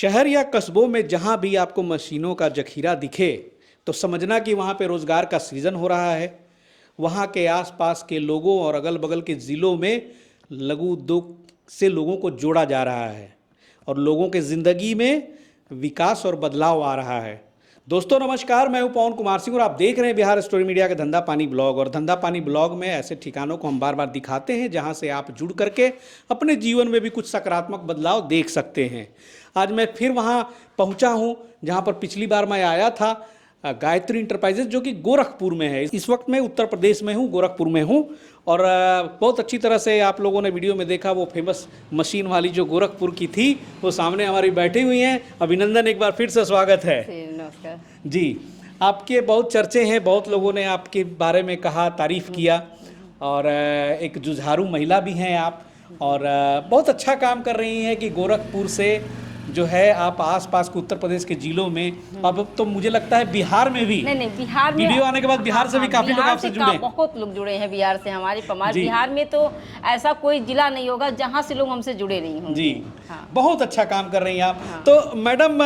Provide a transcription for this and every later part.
शहर या कस्बों में जहां भी आपको मशीनों का जखीरा दिखे तो समझना कि वहां पे रोजगार का सृजन हो रहा है। वहां के आसपास के लोगों और अगल बगल के ज़िलों में लघु उद्योग से लोगों को जोड़ा जा रहा है और लोगों के ज़िंदगी में विकास और बदलाव आ रहा है। दोस्तों नमस्कार, मैं हूं पवन कुमार सिंह और आप देख रहे हैं बिहार स्टोरी मीडिया के धंधा पानी ब्लॉग। और धंधा पानी ब्लॉग में ऐसे ठिकानों को हम बार बार दिखाते हैं जहां से आप जुड़ करके अपने जीवन में भी कुछ सकारात्मक बदलाव देख सकते हैं। आज मैं फिर वहां पहुंचा हूं जहां पर पिछली बार मैं आया था, गायत्री इंटरप्राइजेज, जो कि गोरखपुर में है। इस वक्त मैं उत्तर प्रदेश में हूँ, गोरखपुर में हूँ। और बहुत अच्छी तरह से आप लोगों ने वीडियो में देखा वो फेमस मशीन वाली जो गोरखपुर की थी वो सामने हमारी बैठी हुई हैं। अभिनंदन, एक बार फिर से स्वागत है। नमस्कार जी, आपके बहुत चर्चे हैं, बहुत लोगों ने आपके बारे में कहा, तारीफ किया। और एक जुझारू महिला भी हैं आप, और बहुत अच्छा काम कर रही हैं कि गोरखपुर से जो है आप आसपास के उत्तर प्रदेश के जिलों में, अब तो मुझे लगता है बिहार में भी, नहीं बिहार में वीडियो आने के बाद बिहार से भी काफी लोग आपसे जुड़े हैं। बहुत लोग जुड़े हैं बिहार से हमारे बिहार में तो ऐसा कोई जिला नहीं होगा जहां से लोग हमसे जुड़े नहीं होंगे। जी हाँ। बहुत अच्छा काम कर रही हैं आप। हाँ। तो मैडम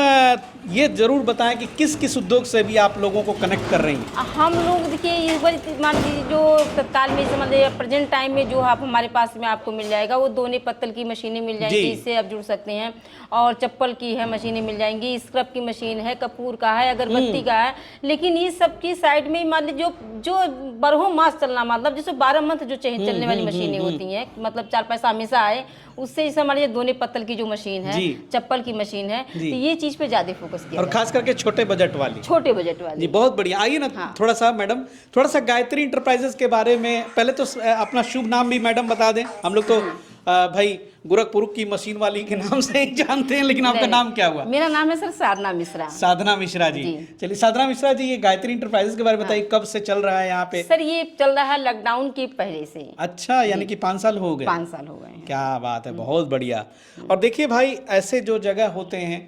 ये जरूर बताएं कि किस किस उद्योग से भी आप लोगों को कनेक्ट कर रही हैं। हम लोग देखिए मान लीजिए जो तत्काल में समझ लीजिए प्रेजेंट टाइम में जो आप हमारे पास में आपको मिल जाएगा वो दोने पत्तल की मशीनें मिल जाएंगी, इससे आप जुड़ सकते हैं। और चप्पल की है मशीनें मिल जाएंगी, स्क्रब की मशीन है, कपूर का है, अगरबत्ती का है। लेकिन ये सब की साइड में मान लीजिए जो बारहों मास चलना, मतलब जैसे 12 मंथ जो चलने वाली मशीनें होती हैं, मतलब 4 पैसा हमेशा आए, उससे जैसे हमारे दोने पत्तल की जो मशीन है, चप्पल की मशीन है, तो ये चीज पे ज्यादा फोकस किया और खास करके छोटे बजट वाली। जी बहुत बढ़िया। आइए ना। हाँ। थोड़ा सा मैडम, थोड़ा सा गायत्री इंटरप्राइजेस के बारे में पहले तो अपना शुभ नाम भी मैडम बता दें। हम लोग तो भाई गोरखपुर की मशीन वाली के नाम से ही जानते हैं, लेकिन आपका नाम क्या हुआ? मेरा नाम है सर साधना मिश्रा। साधना मिश्रा जी। चलिए साधना मिश्रा जी, ये गायत्री इंटरप्राइजेस के बारे में बताइए। कब से चल रहा है यहाँ पे? सर ये चल रहा है लॉकडाउन के पहले से। अच्छा, यानी कि 5 साल हो गए। 5 साल हो गए। क्या बात है, बहुत बढ़िया। और देखिए भाई, ऐसे जो जगह होते हैं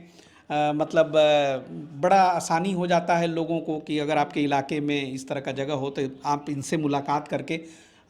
मतलब बड़ा आसानी हो जाता है लोगों को कि अगर आपके इलाके में इस तरह का जगह हो तो आप इनसे मुलाकात करके,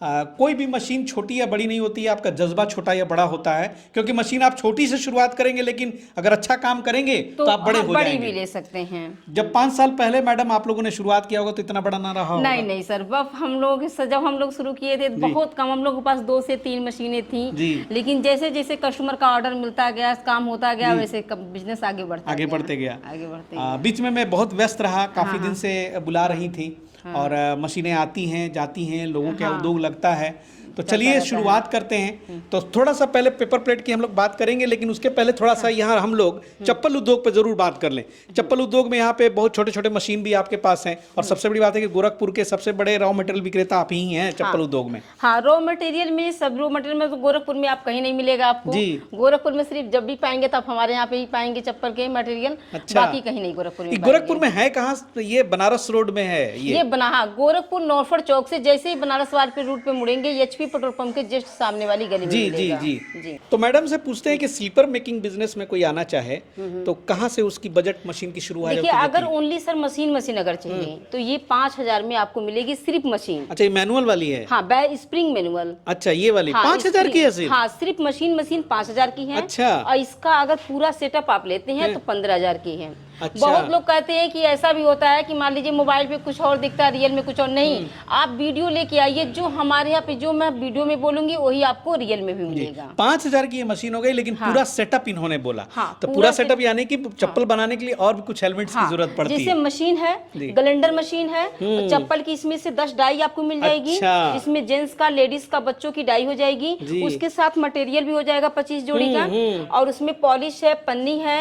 कोई भी मशीन छोटी या बड़ी नहीं होती है, आपका जज्बा छोटा या बड़ा होता है। क्योंकि मशीन आप छोटी से शुरुआत करेंगे, लेकिन अगर अच्छा काम करेंगे तो आप बड़े हो जाएंगे। भी ले सकते हैं। जब 5 साल पहले मैडम आप लोगों ने शुरुआत किया होगा तो इतना बड़ा ना रहा होगा। नहीं सर, जब हम लोग शुरू किए थे बहुत कम, हम लोग के पास 2 से 3 मशीनें थी। लेकिन जैसे जैसे कस्टमर का ऑर्डर मिलता गया, काम होता गया, वैसे बिजनेस आगे बढ़ते गया। बीच में मैं बहुत व्यस्त रहा, काफी दिन से बुला रही थी। हाँ। और मशीनें आती हैं जाती हैं, लोगों का उद्योग लगता है। तो चलिए शुरुआत करते हैं। तो थोड़ा सा पहले पेपर प्लेट की हम लोग बात करेंगे, लेकिन उसके पहले थोड़ा सा यहाँ हम लोग चप्पल उद्योग पे जरूर बात कर लें। चप्पल उद्योग में यहाँ पे बहुत छोटे छोटे मशीन भी आपके पास हैं, और सबसे बड़ी बात है कि गोरखपुर के सबसे बड़े रॉ मटेरियल विक्रेता आप ही हैं चप्पल उद्योग में। हाँ, रॉ मटेरियल में तो गोरखपुर में आप कहीं नहीं मिलेगा आपको। गोरखपुर में सिर्फ जब भी पाएंगे तो आप हमारे यहाँ पे ही पाएंगे चप्पल के मटेरियल। अच्छा। बाकी कहीं नहीं गोरखपुर में। गोरखपुर में है कहाँ? ये बनारस रोड में है ये गोरखपुर नौफड़ चौक से जैसे ही बनारस वाले रूट पे मुड़ेंगे, एचपी पेट्रोल पंप के जस्ट सामने वाली गली में मिलेगा। जी। तो मैडम से पूछते हैं कि स्लीपर मेकिंग बिजनेस में कोई आना चाहे तो कहाँ से उसकी बजट मशीन की शुरुआत? देखिए, अगर ओनली सर मशीन अगर चाहिए तो ये 5000 में आपको मिलेगी सिर्फ मशीन। अच्छा, ये मैनुअल वाली है? हाँ, बै स्प्रिंग मैनुअल। अच्छा, ये वाली 5000 की है सिर्फ? हाँ, सिर्फ मशीन 5000 की है। अच्छा। और इसका अगर पूरा सेटअप आप लेते हैं तो 15000 की है। अच्छा। बहुत लोग कहते हैं कि ऐसा भी होता है कि मान लीजिए मोबाइल पे कुछ और दिखता है, रियल में कुछ और नहीं। आप वीडियो लेके आइए, जो हमारे यहाँ पे जो मैं वीडियो में बोलूंगी वही आपको रियल में भी मिलेगा। 5000 की ये मशीन हो गई, लेकिन पूरा सेटअप इन्होंने बोला। तो पूरा सेटअप यानी कि चप्पल बनाने के लिए और भी कुछ हेलमेट्स की जरूरत पड़ती है। जैसे मशीन है, गलेंडर मशीन है, चप्पल की इसमें से 10 डाई आपको मिल जाएगी। इसमें जेंट्स का, लेडीज का, बच्चों की डाई हो जाएगी। उसके साथ मटेरियल भी हो जाएगा 25 जोड़ी का। और उसमें पॉलिश है, पन्नी है,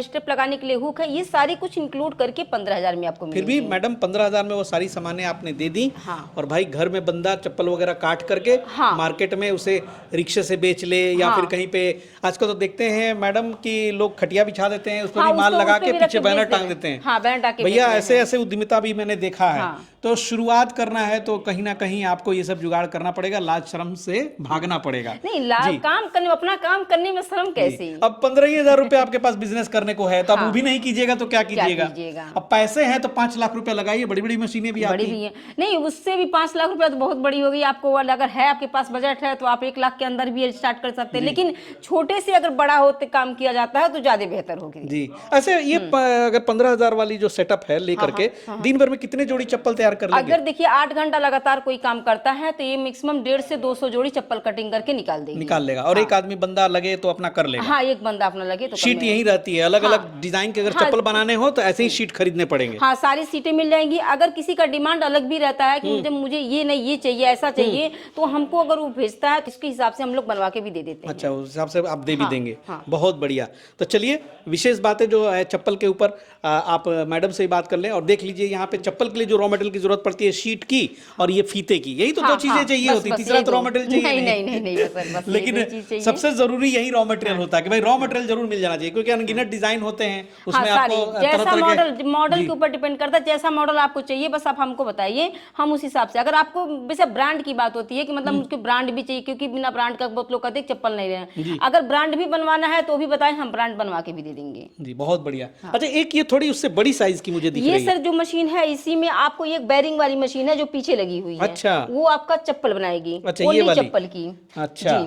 स्टेप लगाने के लिए हुक है। ये सारी कुछ इंक्लूड करके 15000 में आपको फिर भी मैडम 15000 में वो सारी सामानें आपने दे दी। हाँ। और भाई घर में बंदा चप्पल वगैरह काट करके मार्केट में उसे रिक्शे से बेच ले, या फिर कहीं पे आजकल तो देखते हैं मैडम कि लोग खटिया बिछा देते हैं, उस पर भी माल लगा के पीछे बैनर टांग देते हैं। भैया ऐसे ऐसे उद्यमिता भी मैंने देखा है। तो शुरुआत करना है तो कहीं ना कहीं आपको ये सब जुगाड़ करना पड़ेगा, लाज शर्म से भागना पड़ेगा। नहीं, अपना काम करने में शर्म कैसी? अब 15,000 रुपए आपके पास बिजनेस करने को है तो आप वो भी नहीं कीजिएगा तो क्या कीजिएगा। कीजिएगा? अब पैसे हैं तो 5 लाख रुपए लगाइए, बड़ी बड़ी मशीनें भी बड़ी आती भी है, नहीं उससे भी 5 लाख रुपया तो बहुत बड़ी होगी आपको। अगर है आपके पास बजट है तो आप 1 लाख के अंदर भी स्टार्ट कर सकते हैं, लेकिन छोटे से अगर बड़ा होते काम किया जाता है तो ज्यादा बेहतर होगी जी। ऐसे ये अगर 15,000 वाली जो सेटअप है लेकर के दिन भर में कितने जोड़ी चप्पल तैयार कर लेंगे? अगर देखिए 8 घंटा लगातार कोई काम करता है तो ये मैक्सिमम 150 से 200 जोड़ी चप्पल कटिंग करके निकाल देगी। निकाल लेगा। और एक आदमी बंदा लगे तो अपना कर लेगा। हाँ, एक बंदा अपना लगे तो शीट यही रहती है, अलग अलग डिजाइन के अगर चप्पल बनाने हो तो ऐसे ही शीट खरीदने पड़ेंगे। हाँ, सारी सीटें मिल जाएंगी। अगर किसी का डिमांड अलग भी रहता है कि मुझे ये नहीं ये चाहिए ऐसा चाहिए, तो हमको अगर वो भेजता है तो उसके हिसाब से हम लोग बनवा के भी दे देते हैं। अच्छा, उस हिसाब से आप दे भी देंगे। हाँ। बहुत बढ़िया। तो चलिए विशेष बातें जो है चप्पल के ऊपर आप मैडम से ही बात कर लें। और देख लीजिए यहाँ पे चप्पल के लिए जो रॉ मटेरियल की जरूरत पड़ती है, शीट की और ये फीते की, यही तो दो चीजें चाहिए होती, तीसरा तो रॉ मटेरियल चाहिए नहीं। लेकिन सबसे जरूरी यही रॉ मटेरियल होता है कि भाई रॉ मटेरियल जरूर मिल जाना चाहिए, क्योंकि अनगिनत डिजाइन होते हैं उसमें आपको जैसा मॉडल के ऊपर डिपेंड करता है, जैसा मॉडल आपको चाहिए बस आप हमको बताइए, हम उस हिसाब से। अगर आपको वैसे ब्रांड की बात होती है कि मतलब उसके ब्रांड भी चाहिए, क्योंकि बिना ब्रांड का बहुत लोग कहते हैं चप्पल नहीं रहे, अगर ब्रांड भी बनवाना है तो भी बताएं, हम ब्रांड बनवा के भी दे देंगे जी। बहुत बढ़िया। अच्छा, एक ये थोड़ी उससे बड़ी साइज की मुझे दिख रही है। ये सर जो मशीन है इसी में आपको एक बैरिंग वाली मशीन है जो पीछे लगी हुई है। अच्छा, वो आपका चप्पल बनाएगी। अच्छा, ये वाली चप्पल की। अच्छा।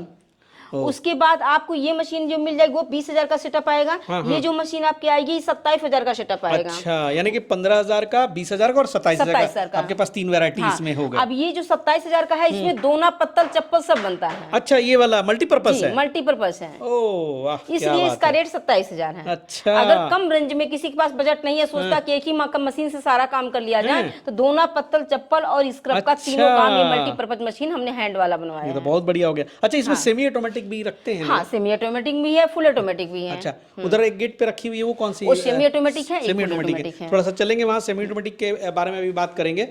उसके बाद आपको ये मशीन जो मिल जाएगी वो 20,000 का सेटअप आएगा। ये जो मशीन आपकी आएगी 27,000 का सेटअप आएगा। अच्छा, यानी कि 15,000 का, 20,000 का और 27,000 का आपके पास 3 वैरायटी इसमें हो गए। अब ये जो 27,000 का है इसमें दोना पत्तल चप्पल सब बनता है। अच्छा, ये वाला मल्टीपर्पज है। मल्टीपर्पज है। ओह वाह, इसलिए इसका रेट 27,000 है। अच्छा। अगर कम रेंज में किसी के पास बजट नहीं है, सोचता कि एक ही मशीन से सारा काम कर लिया जाए, तो दोना पत्तल चप्पल और स्क्रब का तीनों काम ये मल्टीपर्पज मशीन हमने हैंड वाला बनवाया है। तो बहुत बढ़िया हो गया। अच्छा, इसमें सेमी ऑटोमेटिक भी रखते हैं? सेमी ऑटोमेटिक भी है, फुल ऑटोमेटिक भी है। अच्छा, उधर एक गेट पे रखी हुई है, वो कौन सी? वो सेमी ऑटोमेटिक है, सेमी ऑटोमेटिक है। थोड़ा सा चलेंगे वहाँ, सेमी ऑटोमेटिक के बारे में भी बात करेंगे।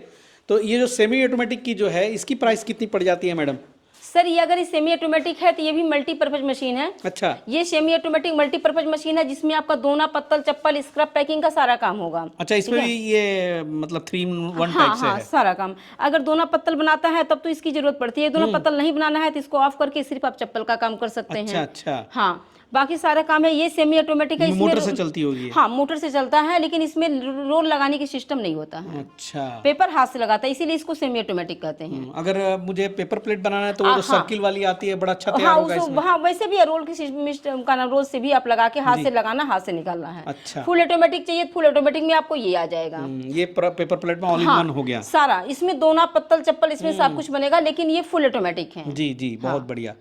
तो ये जो सेमी ऑटोमेटिक की जो है, इसकी प्राइस कितनी पड़ जाती है मैडम? सर ये अगर सेमी ऑटोमेटिक है तो ये भी मल्टीपर्पज मशीन है। अच्छा, ये सेमी ऑटोमेटिक मल्टीपर्पज मशीन है जिसमें आपका दोना पत्तल चप्पल स्क्रब पैकिंग का सारा काम होगा। अच्छा, इसमें भी ये मतलब 3 in 1 टाइप से है सारा काम। अगर दोना पत्तल बनाता है तब तो इसकी जरूरत पड़ती है, दोना पत्तल नहीं बनाना है तो इसको ऑफ करके सिर्फ आप चप्पल का काम कर सकते हैं। अच्छा। हाँ, बाकी सारा काम है। ये सेमी ऑटोमेटिक है, मोटर से चलती होगी। हाँ, मोटर से चलता है, लेकिन इसमें रोल लगाने की सिस्टम नहीं होता है। अच्छा, पेपर हाथ से लगाता है, इसीलिए इसको सेमी ऑटोमेटिक कहते हैं। अगर मुझे पेपर प्लेट बनाना है तो वो सर्किल वाली आती है, बड़ा अच्छा तैयार होगा इसमें। हाँ, वैसे भी रोल की सिस्टम का नाम, रोल से भी आप लगा के हाथ से लगाना, हाथ से निकालना है। अच्छा, फुल ऑटोमेटिक चाहिए, फुल ऑटोमेटिक में आपको ये आ जाएगा। ये पेपर प्लेट में ऑल इन वन हो गया सारा। इसमें दोना पत्तल चप्पल इसमें सब कुछ बनेगा, लेकिन ये फुल ऑटोमेटिक है। जी, बहुत बढ़िया।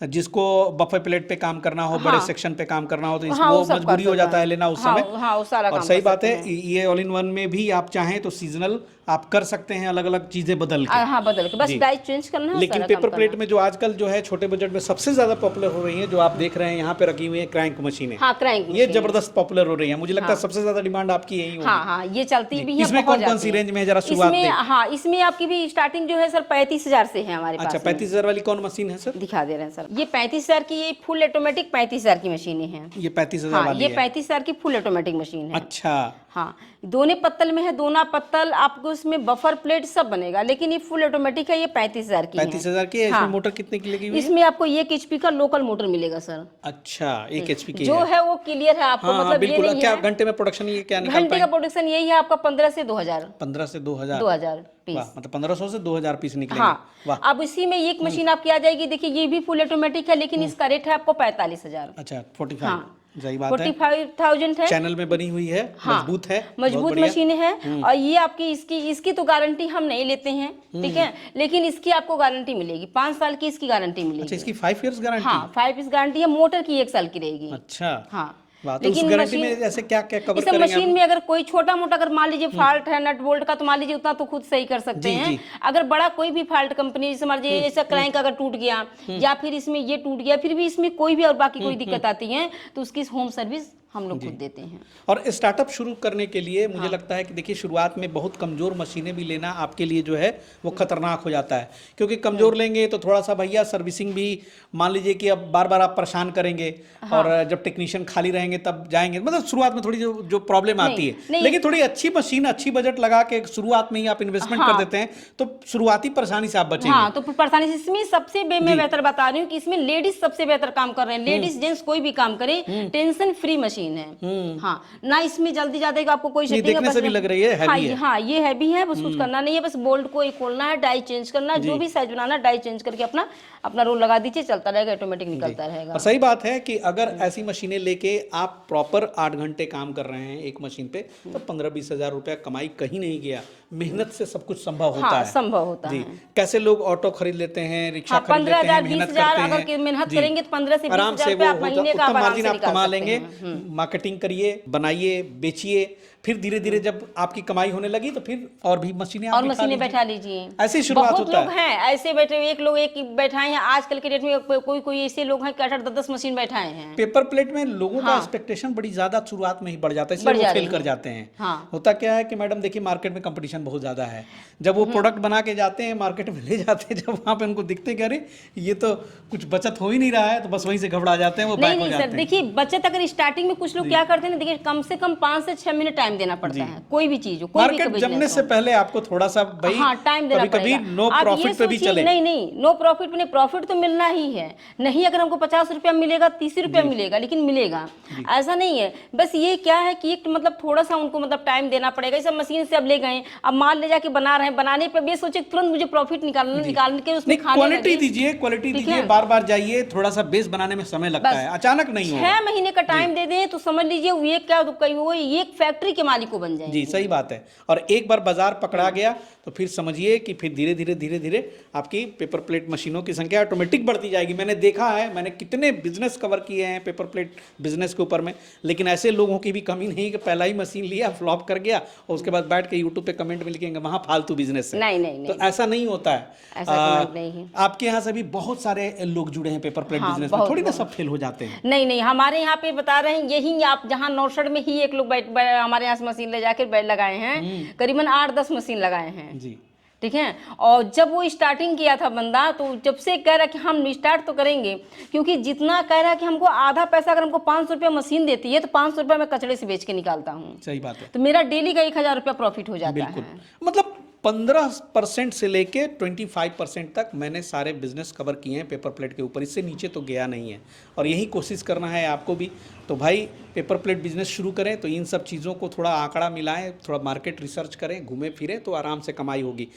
जिसको बफे प्लेट पे काम करना हो, बड़े सेक्शन पे काम करना हो, तो हाँ, वो मजबूरी हो जाता है लेना उस समय। वो सारा और सही बात है, ये ऑल इन वन में भी आप चाहें तो सीजनल आप कर सकते हैं, अलग अलग चीजें बदल के। हाँ, बदल के बस डाइस चेंज करना है। लेकिन पेपर प्लेट में जो आजकल जो है छोटे बजट में सबसे ज्यादा पॉपुलर हो रही है, जो आप देख रहे हैं यहाँ पे रखी हुई है क्रैंक मशीनें। हाँ, क्रैंक ये जबरदस्त पॉपुलर हो रही है। मुझे लगता है सबसे ज्यादा डिमांड आपकी यही होगी। हाँ, ये चलती भी है। इसमें कौन कौन सी रेंज में है, जरा शुरुआत दें। हाँ, इसमें आपकी भी स्टार्टिंग जो है सर 35,000 से है हमारे पास। अच्छा, 35,000 वाली कौन मशीन है सर? दिखा दे रहे हैं सर। ये 35,000 की, ये फुल ऑटोमेटिक 35,000 की मशीनें हैं। ये 35,000 वाली ये 35,000 की फुल ऑटोमेटिक मशीन है। अच्छा, हाँ, दोने पत्तल में है, दोना पत्तल आपको इसमें बफर प्लेट सब बनेगा, लेकिन ये फुल ऑटोमेटिक है। ये 35,000 की है। 35,000 की है। इसमें मोटर कितने की लगी हुई है? इसमें आपको 1 HP का लोकल मोटर मिलेगा सर। अच्छा, 1 HP की जो है वो क्लियर है आपको। हाँ, मतलब बिल्कुल। ये नहीं क्या है घंटे में प्रोडक्शन ये क्या निकाल घंटे का प्रोडक्शन यही है आपका 15 से 2,000। 15 से 2,000 पीस। वाह, मतलब 1500 से 2,000 पीस निकलेंगे। हाँ, वाह। अब इसी में एक मशीन आपकी आ जाएगी। देखिए ये भी फुल ऑटोमेटिक है, लेकिन इसका रेट है आपको 45,000। अच्छा, 45। हाँ, सही बात है। 45,000 है। चैनल में बनी हुई है। हाँ, मजबूत है, मजबूत मशीन है। और ये आपकी इसकी तो गारंटी हम नहीं लेते हैं, ठीक है, लेकिन इसकी आपको गारंटी मिलेगी 5 साल की इसकी गारंटी मिलेगी। अच्छा, इसकी 5 years गारंटी? हाँ, 5 years गारंटी है। मोटर की 1 साल की रहेगी। अच्छा, हाँ। तो उस गारंटी में ऐसे क्या क्या कवर करेंगे? मशीन में अगर कोई छोटा मोटा अगर मान लीजिए फॉल्ट है नट बोल्ट का, तो मान लीजिए उतना तो खुद सही कर सकते हैं। अगर बड़ा कोई भी फॉल्ट कंपनी, जैसे मान लीजिए ऐसा क्रैंक अगर टूट गया या फिर इसमें ये टूट गया, फिर भी इसमें कोई भी और बाकी कोई दिक्कत आती है तो उसकी होम सर्विस हम लोग खुद देते हैं। और स्टार्टअप शुरू करने के लिए मुझे लगता है कि देखिए शुरुआत में बहुत कमज़ोर मशीनें भी लेना आपके लिए जो है वो खतरनाक हो जाता है, क्योंकि कमज़ोर लेंगे तो थोड़ा सा भैया सर्विसिंग भी मान लीजिए कि अब बार बार आप परेशान करेंगे। और जब टेक्नीशियन खाली रहेंगे तब जाएंगे, मतलब शुरुआत में थोड़ी जो प्रॉब्लम आती है। लेकिन थोड़ी अच्छी मशीन, अच्छी बजट लगा के शुरुआत में ही आप इन्वेस्टमेंट कर देते हैं तो शुरुआती परेशानी से आप बचेंगे। हाँ, तो परेशानी से इसमें सबसे मैं बेहतर बता रही हूँ कि इसमें लेडीज सबसे बेहतर काम कर रहे हैं। लेडीज जेंट्स कोई भी काम करे, टेंशन फ्री मशीन मशीन है। हाँ, ना इसमें जल्दी जाता है कि आपको कोई ये सेटिंग देखने से भी लग रही है हाँ, हैवी है। हाँ, ये हैवी है, बस कुछ करना नहीं है, बस बोल्ट को ही खोलना है, डाई चेंज करना है, जो भी साइज बनाना है डाई चेंज करके अपना अपना रोल लगा दीजिए, चलता रहेगा, ऑटोमेटिक निकलता रहेगा। और सही बात है कि अगर ऐसी मशीनें लेके आप प्रॉपर 8 घंटे काम कर रहे हैं एक मशीन पे, तो 15-20 हजार रुपया कमाई कहीं नहीं गया। मेहनत से सब कुछ संभव होता हाँ, है। संभव होता जी, है। कैसे लोग ऑटो खरीद लेते हैं, रिक्शा हाँ, खरीद लेते हैं, 15,000 मेहनत 20,000 करते अगर हैं, मेहनत जी, करेंगे तो 15 से 20 आराम हजार से रुपया वो आप महीने का उत्तम आराम मार्जिन से आप निकाल कमा सकते लेंगे। हैं। मार्केटिंग करिए, बनाइए, बेचिए, फिर धीरे धीरे जब आपकी कमाई होने लगी तो फिर और भी मशीनें आप और बिठा मशीनें लीजिए। बैठा लीजिए। ऐसे ही शुरुआत बहुत होता लोग है। हैं ऐसे बैठे, एक लोग एक बैठाए हैं, आजकल के डेट में कोई कोई ऐसे लोग हैं कि 8-10 मशीन बैठाए हैं। पेपर प्लेट में लोगों का हाँ। एक्सपेक्टेशन बड़ी ज्यादा शुरुआत में ही बढ़ जाता है, इसलिए बढ़ वो जा फेल रही कर है। जाते हैं। हाँ। होता क्या है कि मैडम देखिए, मार्केट में कंपटीशन बहुत ज्यादा है। जब वो प्रोडक्ट बना के जाते हैं, मार्केट में ले जाते हैं, जब वहां पे उनको दिखते कि अरे ये तो कुछ बचत हो ही नहीं रहा है, तो बस वहीं से घबरा जाते हैं, वो नहीं बैक हो नहीं जाते सर, हैं। देखिए बचत अगर स्टार्टिंग में कुछ लोग क्या करते हैं ना, देखिए कम से कम 5 से 6 महीने टाइम देना पड़ता है, कोई भी चीज हो, कोई भी मार्केट जमने बिजनेस से हो। पहले आपको थोड़ा सा भाई हाँ, टाइम देना कभी कभी पड़ेगा। नो आप ये प्रॉफिट पे भी सोचिए, चले। नहीं नहीं, नो प्रॉफिट में प्रॉफिट तो मिलना ही है। नहीं, अगर हमको 50 रुपया मिलेगा, 30 रुपया मिलेगा, लेकिन मिलेगा, ऐसा नहीं है। बस ये क्या है कि एक मतलब थोड़ा सा उनको मतलब टाइम देना पड़ेगा। इस मशीन से अब ले गए, अब माल ले जाके बना रहे हैं, बनाने पे भी सोचे तुरंत मुझे प्रॉफिट निकाल के उसमें नहीं, खाने क्वालिटी लगे। दीजिए, क्वालिटी ठीक दीजिए, है। बार बार जाइए, थोड़ा सा बेस बनाने में समय लगता बस है, अचानक नहीं होगा। 6 महीने का टाइम दे दें तो समझ लीजिए वो एक क्या, वो एक फैक्ट्री के मालिक को बन जाएंगे। जी, सही बात है। और एक बार बाजार पकड़ा गया तो फिर समझिए कि फिर धीरे धीरे आपकी पेपर प्लेट मशीनों की संख्या ऑटोमेटिक बढ़ती जाएगी। मैंने देखा है, मैंने कितने बिजनेस कवर किए हैं पेपर प्लेट बिजनेस के ऊपर में, लेकिन ऐसे लोगों की भी कमी नहीं कि पहला ही मशीन लिया, फ्लॉप कर गया और उसके बाद बैठ के यूट्यूब पे कमेंट में लिखेंगे वहाँ फालतू बिजनेस है। नहीं नहीं तो ऐसा नहीं होता है। ऐसा कमेंट नहीं है। आपके यहाँ से भी बहुत सारे लोग जुड़े हैं पेपर प्लेट हाँ, बिजनेस में, बहुत, थोड़ी ना बहुत। सब फेल हो जाते हैं। नहीं नहीं, हमारे यहाँ पे बता रहे हैं, यही आप जहाँ नौसड़ में ही एक लोग हमारे यहाँ से मशीन ले जाकर बैठ लगाए हैं, करीबन 8-10 मशीन लगाए हैं। जी, ठीक है। और जब वो स्टार्टिंग किया था बंदा, तो जब से कह रहा कि हम स्टार्ट तो करेंगे, क्योंकि जितना कह रहा है कि हमको आधा पैसा अगर हमको 500 रुपया मशीन देती है तो 500 रुपया मैं कचड़े से बेच के निकालता हूँ। सही बात है। तो मेरा डेली का 1,000 रुपया प्रॉफिट हो जाता बिल्कुल, है। मतलब 15% से लेके 25% तक मैंने सारे बिजनेस कवर किए हैं पेपर प्लेट के ऊपर, इससे नीचे तो गया नहीं है। और यही कोशिश करना है आपको भी। तो भाई पेपर प्लेट बिजनेस शुरू करें तो इन सब चीज़ों को थोड़ा आंकड़ा मिलाएं, थोड़ा मार्केट रिसर्च करें, घूमें फिरें तो आराम से कमाई होगी।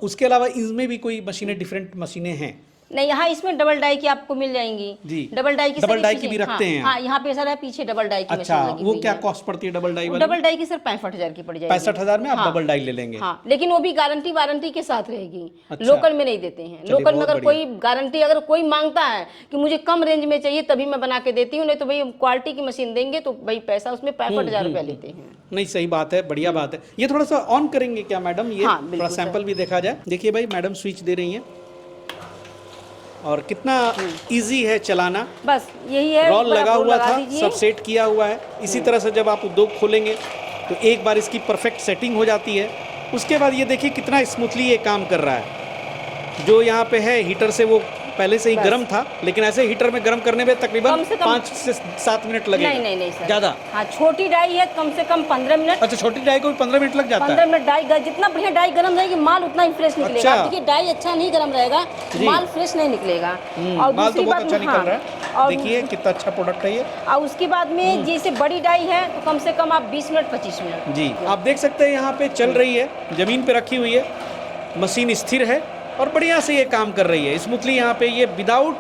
उसके अलावा इसमें भी कोई मशीनें, डिफरेंट मशीनें हैं? नहीं, यहाँ इसमें डबल डाई की आपको मिल जाएंगी। जी, डबल डाई की डबल सर डाई पीछे- की भी रखते हैं हाँ, यहाँ पे सर है पीछे डबल डाई की अच्छा, मशीन लगी वो हुई क्या है। कॉस्ट पड़ती है डबल डाई वाली? डबल डाई की सर 65,000 की पड़ जाएगी। 65,000 में आप हाँ। डबल डाई ले लेंगे? हाँ, लेकिन वो भी गारंटी वारंटी के साथ रहेगी। अच्छा। लोकल में नहीं देते हैं। चलिए, लोकल में बहुत अगर बढ़िया। कोई गारंटी, अगर कोई मांगता है कि मुझे कम रेंज में चाहिए तभी मैं बना के देती हूँ, नहीं तो भाई क्वालिटी की मशीन देंगे तो भाई पैसा उसमें 65,000 रुपया लेते हैं। नहीं, सही बात है, बढ़िया बात है। ये थोड़ा सा ऑन करेंगे क्या मैडम? ये हाँ, बिल्कुल थोड़ा सर। सैंपल भी देखा जाए। देखिए भाई, मैडम स्विच दे रही हैं और कितना इजी है चलाना। बस यही है, रोल ऊपर आप लगा रोल हुआ लगा था, दीजिए। सब सेट किया हुआ है। इसी तरह से जब आप उद्योग खोलेंगे तो एक बार इसकी परफेक्ट सेटिंग हो जाती है, उसके बाद ये देखिए कितना स्मूथली ये काम कर रहा है। जो यहाँ पे है हीटर से, वो पहले से ही बस। गर्म था, लेकिन ऐसे हीटर में गर्म करने में तकरीबन कम से कम 5 से 7 मिनट लगेगा। नहीं सर, ज़्यादा? हाँ, छोटी डाई है, कम से कम 15 मिनट। अच्छा, छोटी डाई को भी 15 मिनट लग जाता 15 है? मिनट डाई, जितना बढ़िया डाई गर्म रहेगी माल उतना ही फ्रेश निकलेगा। अच्छा। अब देखिए डाई अच्छा नहीं गर्म रहेगा, माल फ्रेश नहीं निकलेगा। और माल तो दूसरी बहुत बात अच्छा निकल हाँ, रहा है। और देखिए कितना अच्छा प्रोडक्ट है ये। और उसके बाद में जैसे बड़ी डाई है तो कम से कम आप 20 मिनट 25 मिनट। जी, आप देख सकते हैं यहाँ पे चल रही है, जमीन पे रखी हुई है, मशीन स्थिर है और बढ़िया से ये काम कर रही है स्मूथली। यहाँ पे ये विदाउट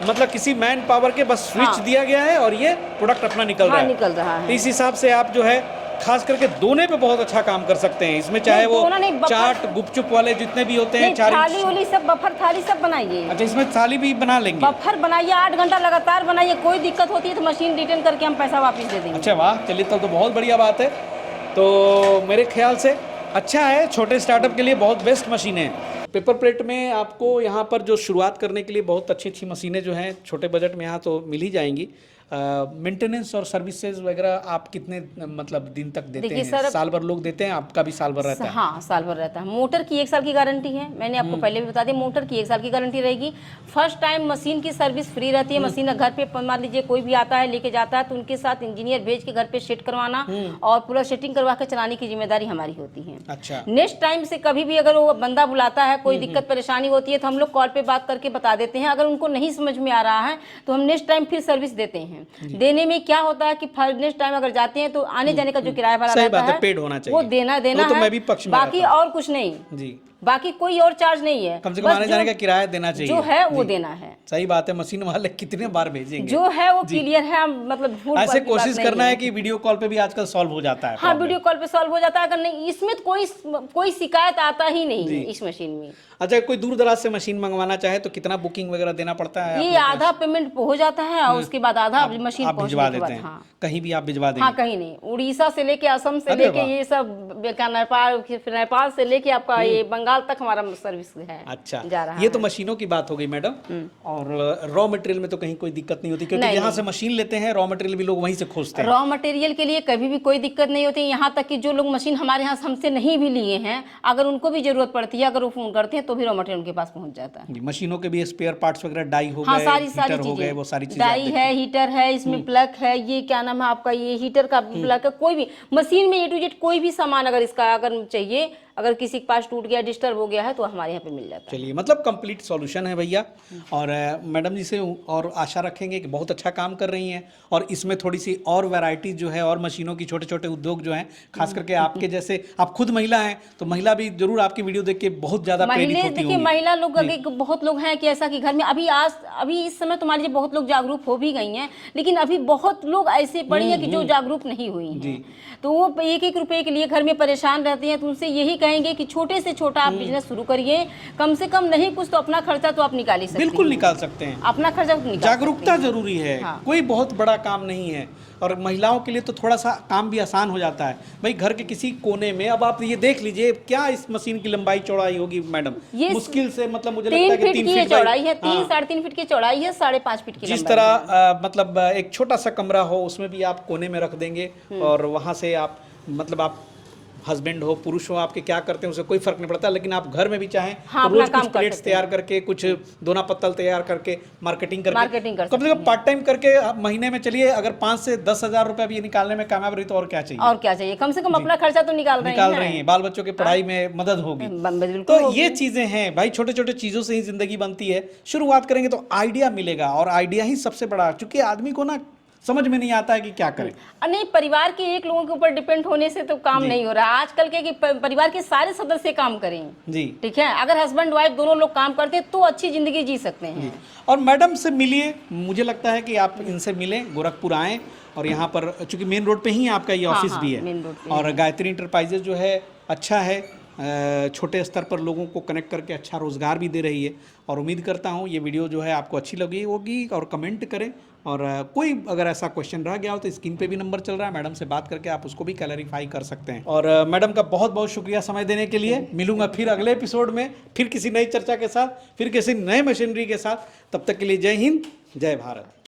मतलब किसी मैन पावर के बस स्विच हाँ। दिया गया है और ये प्रोडक्ट अपना निकल रहा है। निकल रहा है। इस हिसाब से आप जो है खास करके दोने पे बहुत अच्छा काम कर सकते हैं। इसमें चाहे नहीं, वो दोना नहीं, बफर- चाट, गुपचुप वाले जितने भी होते हैं, नहीं, 4 थाली इंच। वाली सब बफर थाली सब बनाइए। अच्छा, इसमें थाली भी बना लेंगे? बफर बनाइए, 8 घंटा लगातार बनाइए, कोई दिक्कत होती है तो मशीन रिटर्न करके हम पैसा वापस दे देंगे। अच्छा, वाह, चलिए तब तो बहुत बढ़िया बात है। तो मेरे ख्याल से अच्छा है, छोटे स्टार्टअप के लिए बहुत बेस्ट मशीन है। पेपर प्लेट में आपको यहाँ पर जो शुरुआत करने के लिए बहुत अच्छी अच्छी मशीनें जो हैं छोटे बजट में यहाँ तो मिल ही जाएंगी। मेंटेनेंस और सर्विसेज वगैरह आप कितने मतलब दिन तक देते देखिए हैं? सर, साल भर लोग देते हैं, आपका भी साल भर रहता है? हाँ, साल भर रहता है। मोटर की 1 साल की गारंटी है, मैंने आपको पहले भी बता दिया। मोटर की 1 साल की गारंटी रहेगी। फर्स्ट टाइम मशीन की सर्विस फ्री रहती है। मशीन घर पे मान लीजिए कोई भी आता है लेके जाता है तो उनके साथ इंजीनियर भेज के घर पे सेट करवाना और पूरा सेटिंग करवा के चलाने की जिम्मेदारी हमारी होती है। अच्छा, नेक्स्ट टाइम से कभी भी अगर वो बंदा बुलाता है, कोई दिक्कत परेशानी होती है तो हम लोग कॉल पे बात करके बता देते हैं। अगर उनको नहीं समझ में आ रहा है तो हम नेक्स्ट टाइम फिर सर्विस देते हैं। हैं। देने में क्या होता है कि फर्नेस्ट टाइम अगर जाते हैं तो आने जाने का जो किराया भाड़ा सही रहता बात है, है पेड होना चाहिए, वो देना वो तो है, मैं भी पक्ष में बाकी रहता और कुछ नहीं, जी, बाकी कोई और चार्ज नहीं है, कम से कम बस आने जाने का किराया देना चाहिए जो है वो जी। देना है, सही बात है, मशीन वाले कितने बार भेजेंगे, जो है वो क्लियर है, मतलब झूठ ऐसे की बात कोशिश नहीं करना है कि वीडियो कॉल पे भी आजकल सॉल्व हो जाता है हाँ problem। वीडियो कॉल पे सॉल्व हो जाता है, अगर नहीं इसमें तो कोई शिकायत आता ही नहीं है इस मशीन में। अच्छा, कोई दूर दराज से मशीन मंगवाना चाहे तो कितना बुकिंग वगैरह देना पड़ता है? ये आधा पेमेंट हो जाता है और उसके बाद आधा मशीन आप भिजवा पहुंचने के देते बाद। हैं, हाँ कहीं भी आप भिजवा देंगे? हाँ कहीं नहीं, उड़ीसा से लेके असम से अरे लेके वाह। ये सब नेपाल से लेके आपका ये बंगाल तक हमारा सर्विस है। अच्छा, जा रहा ये तो मशीनों की बात हो गई मैडम, और रॉ मटेरियल में तो कहीं कोई दिक्कत नहीं होती, क्योंकि यहाँ से मशीन लेते हैं, रॉ मटेरियल भी लोग वहीं से खोजते हैं। रॉ मटेरियल के लिए कभी भी कोई दिक्कत नहीं होती, यहाँ तक कि जो लोग मशीन हमारे यहाँ हमसे नहीं भी लिए हैं, अगर उनको भी जरूरत पड़ती है, अगर वो फोन करते हैं तो भी रॉ मटेरियल उनके पास पहुंच जाता है। मशीनों के भी स्पेयर पार्ट्स वगैरह, डाई हो हाँ गए, सारी हीटर हो गए, वो सारी चीजें डाई है, हीटर है, इसमें प्लग है, ये क्या नाम है आपका, ये हीटर का प्लग है, कोई भी मशीन में A to Z कोई भी सामान अगर इसका अगर चाहिए, अगर किसी के पास टूट गया, डिस्टर्ब हो गया है तो हमारे यहाँ पे मिल जाता है। चलिए, मतलब कंप्लीट सॉल्यूशन है भैया। और मैडम जी से और आशा रखेंगे कि बहुत अच्छा काम कर रही हैं, और इसमें थोड़ी सी और वैरायटी जो है, और मशीनों की छोटे छोटे उद्योग जो हैं, खास करके आपके जैसे, आप खुद महिला हैं तो महिला भी जरूर आपकी वीडियो देख के बहुत ज्यादा प्रेरित होती देखिए होंगी। महिला लोग बहुत लोग हैं कि ऐसा कि घर में अभी इस समय तुम्हारे लिए बहुत लोग जागरूक हो भी गई हैं, लेकिन अभी बहुत लोग ऐसे पड़ी हैं कि जो जागरूक नहीं हुई हैं, तो वो 1-1 रुपए के लिए घर में परेशान रहती हैं। तो उनसे यही कहेंगे कि छोटे से छोटा आप बिजनेस शुरू करिए, कम से कम नहीं कुछ तो अपना खर्चा तो आप निकाल ही सकते हैं। बिल्कुल निकाल सकते हैं, अपना खर्चा तो निकाल जागरूकता जरूरी है। हाँ। कोई बहुत बड़ा काम नहीं है, और महिलाओं के लिए तो थोड़ा सा काम भी आसान हो जाता है भाई। घर के किसी कोने में, अब आप ये देख लीजिए क्या इस मशीन की लंबाई चौड़ाई होगी मैडम, ये मुश्किल से, मतलब मुझे लगता 3 है कि फीट 3 की फीट चौड़ाई है, 3-3.5 हाँ। फीट की चौड़ाई है, 5.5 फीट की जिस लंबाई तरह मतलब एक छोटा सा कमरा हो, उसमें भी आप कोने में रख देंगे, और वहां से आप, मतलब आप हस्बैंड हो, पुरुष हो, आपके क्या करते हैं उसे कोई फर्क नहीं पड़ता, लेकिन आप घर में भी चाहें हाँ, तो रोज अपना कुछ काम कर प्लेट्स सकते तैयार करके, कुछ दोना पत्तल तैयार करके, मार्केटिंग कर कम से कम पार्ट टाइम करके आप महीने में, चलिए अगर 5 से 10 हजार रुपए भी निकालने में कामयाब रही तो और क्या चाहिए, और क्या चाहिए, कम से कम अपना खर्चा तो निकाल रही हैं, बाल बच्चों के पढ़ाई में मदद होगी। तो ये चीजें हैं भाई, छोटे छोटे चीजों से ही जिंदगी बनती है। शुरुआत करेंगे तो आइडिया मिलेगा, और आइडिया ही सबसे बड़ा, क्योंकि आदमी को ना समझ में नहीं आता है कि क्या करें। नहीं, परिवार के एक लोगों के ऊपर डिपेंड होने से तो काम नहीं हो रहा है आजकल के, कि परिवार के सारे सदस्य काम करें जी, ठीक है। अगर हस्बैंड वाइफ दोनों लोग काम करते तो अच्छी जिंदगी जी सकते हैं। और मैडम से मिलिए, मुझे लगता है कि आप इनसे मिलें, गोरखपुर आएँ, और यहाँ पर चूंकि मेन रोड पे ही आपका ये ऑफिस भी है, और गायत्री इंटरप्राइजेज जो है अच्छा है, छोटे स्तर पर लोगों को कनेक्ट करके अच्छा रोज़गार भी दे रही है। और उम्मीद करता हूँ ये वीडियो जो है आपको अच्छी लगी होगी, और कमेंट करें, और कोई अगर ऐसा क्वेश्चन रह गया हो तो स्क्रीन पे भी नंबर चल रहा है, मैडम से बात करके आप उसको भी क्लैरिफाई कर सकते हैं। और मैडम का बहुत बहुत शुक्रिया समय देने के लिए। मिलूंगा फिर अगले एपिसोड में, फिर किसी नई चर्चा के साथ, फिर किसी नए मशीनरी के साथ। तब तक के लिए जय हिंद, जय भारत।